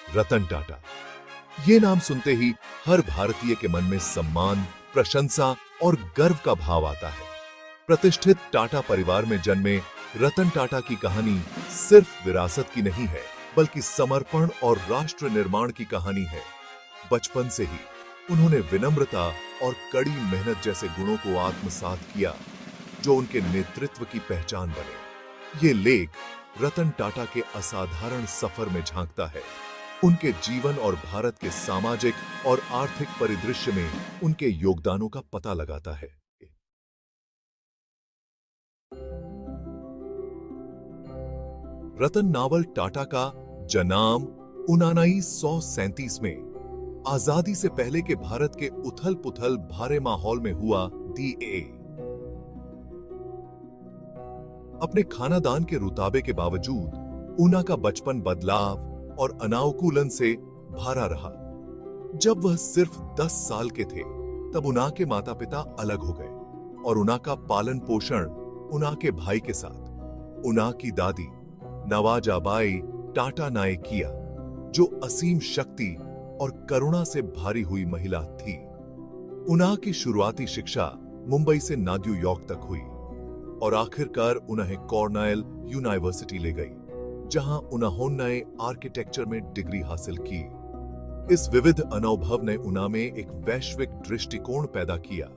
रतन टाटा। ये नाम सुनते ही हर भारतीय के मन में सम्मान, प्रशंसा और गर्व का भाव आता है। प्रतिष्ठित टाटा परिवार में जन्मे रतन टाटा की कहानी सिर्फ विरासत की नहीं है, बल्कि समर्पण और राष्ट्र निर्माण की कहानी है। बचपन से ही उन्होंने विनम्रता और कड़ी मेहनत जैसे गुणों को आत्मसात किया, जो उनके नेतृत्व की पहचान बने। ये लेख रतन टाटा के असाधारण सफर में झांकता है, उनके जीवन और भारत के सामाजिक और आर्थिक परिदृश्य में उनके योगदानों का पता लगाता है। रतन नावल टाटा का जन्म 1937 में आजादी से पहले के भारत के उथल पुथल भरे माहौल में हुआ। अपने खानदान के रुताबे के बावजूद ऊना का बचपन बदलाव और अनानुकूलन से भरा रहा। जब वह सिर्फ 10 साल के थे, तब ऊना के माता पिता अलग हो गए और ऊना का पालन पोषण ऊना के भाई के साथ ऊना की दादी नवाजाबाई टाटा नाए किया, जो असीम शक्ति और करुणा से भारी हुई महिला थी। ऊना की शुरुआती शिक्षा मुंबई से न्यूयॉर्क तक हुई और आखिरकार उन्हें कॉर्नेल यूनिवर्सिटी ले गई, जहां उन्होंने आर्किटेक्चर में डिग्री हासिल की। इस विविध अनुभव ने ऊना में एक वैश्विक दृष्टिकोण पैदा किया,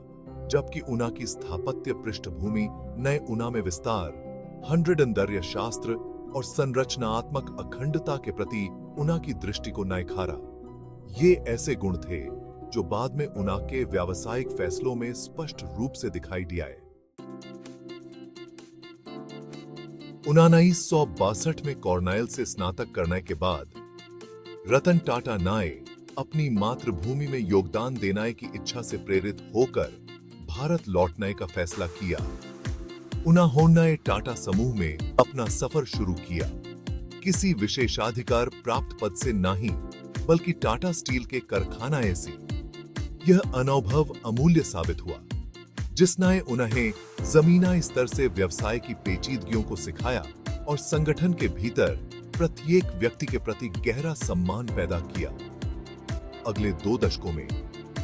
जबकि ऊना की स्थापत्य पृष्ठभूमि नए ऊना में विस्तार, हंड्रेडन शास्त्र और संरचनात्मक अखंडता के प्रति ऊना की दृष्टि को नखारा। ये ऐसे गुण थे जो बाद में ऊना के व्यावसायिक फैसलों में स्पष्ट रूप से दिखाई दिए। 1962 में कॉर्नेल से स्नातक करने के बाद रतन टाटा नाए अपनी मातृभूमि में योगदान देने की इच्छा से प्रेरित होकर भारत लौटने का फैसला किया। उन्होंने टाटा समूह में अपना सफर शुरू किया, किसी विशेषाधिकार प्राप्त पद से नहीं, बल्कि टाटा स्टील के कारखाने से। यह अनुभव अमूल्य साबित हुआ, जिसने उन्हें जमीनी स्तर से व्यवसाय की पेचीदगियों को सिखाया और संगठन के भीतर प्रत्येक व्यक्ति के प्रति गहरा सम्मान पैदा किया। अगले 2 दशकों में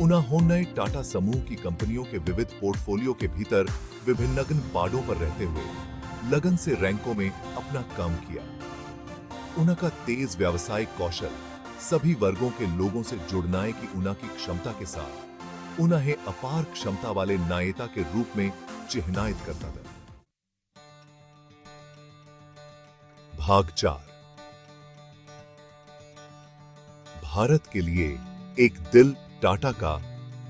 उन्होंने टाटा समूह की कंपनियों के विविध पोर्टफोलियो के भीतर विभिन्न पार्टों पर रहते हुए लगन से रैंकों में अपना काम किया। उनका तेज व्यावसायिक कौशल सभी वर्गों के लोगों से जुड़ने की उना की क्षमता के साथ उन्हें अपार क्षमता वाले नायता के रूप में चिन्हित करता था। भाग 4। भारत के लिए एक दिल टाटा का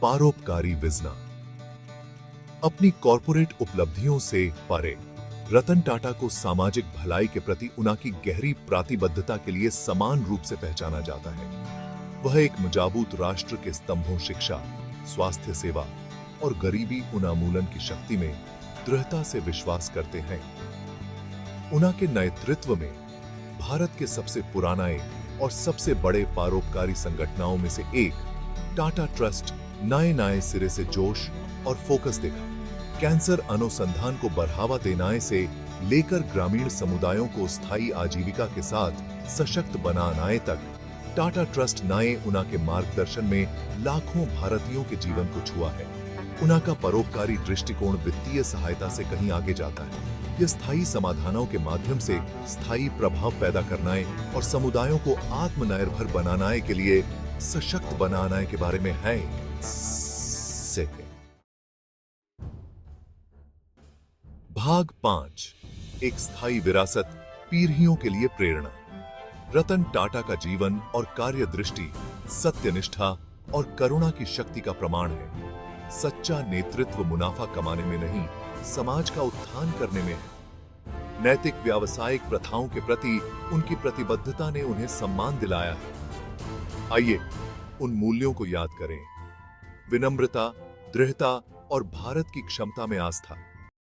परोपकारी विजन। अपनी कॉर्पोरेट उपलब्धियों से परे रतन टाटा को सामाजिक भलाई के प्रति उनकी गहरी प्रतिबद्धता के लिए समान रूप से पहचाना जाता है। वह एक मजबूत राष्ट्र के स्तंभों शिक्षा, स्वास्थ्य सेवा और गरीबी उन्मूलन की शक्ति में दृढ़ता से विश्वास करते हैं। उनके नेतृत्व में भारत के सबसे पुराने और सबसे बड़े परोपकारी संगठनों में से एक टाटा ट्रस्ट नए सिरे से जोश और फोकस देखा। कैंसर अनुसंधान को बढ़ावा देने से लेकर ग्रामीण समुदायों को स्थायी आजीविका के साथ सशक्त बनाने तक टाटा ट्रस्ट नए उना के मार्गदर्शन में लाखों भारतीयों के जीवन को छुआ है। उना का परोपकारी दृष्टिकोण वित्तीय सहायता से कहीं आगे जाता है। यह स्थायी समाधानों के माध्यम से स्थायी प्रभाव पैदा करने और समुदायों को आत्मनिर्भर बनाने के लिए सशक्त बनाने के बारे में है। भाग 5। एक स्थायी विरासत, पीढ़ियों के लिए प्रेरणा। रतन टाटा का जीवन और कार्य दृष्टि सत्यनिष्ठा और करुणा की शक्ति का प्रमाण है। सच्चा नेतृत्व मुनाफा कमाने में नहीं, समाज का उत्थान करने में है। नैतिक व्यावसायिक प्रथाओं के प्रति उनकी प्रतिबद्धता ने उन्हें सम्मान दिलाया है। आइए उन मूल्यों को याद करें। विनम्रता, दृढ़ता और भारत की क्षमता में आस्था।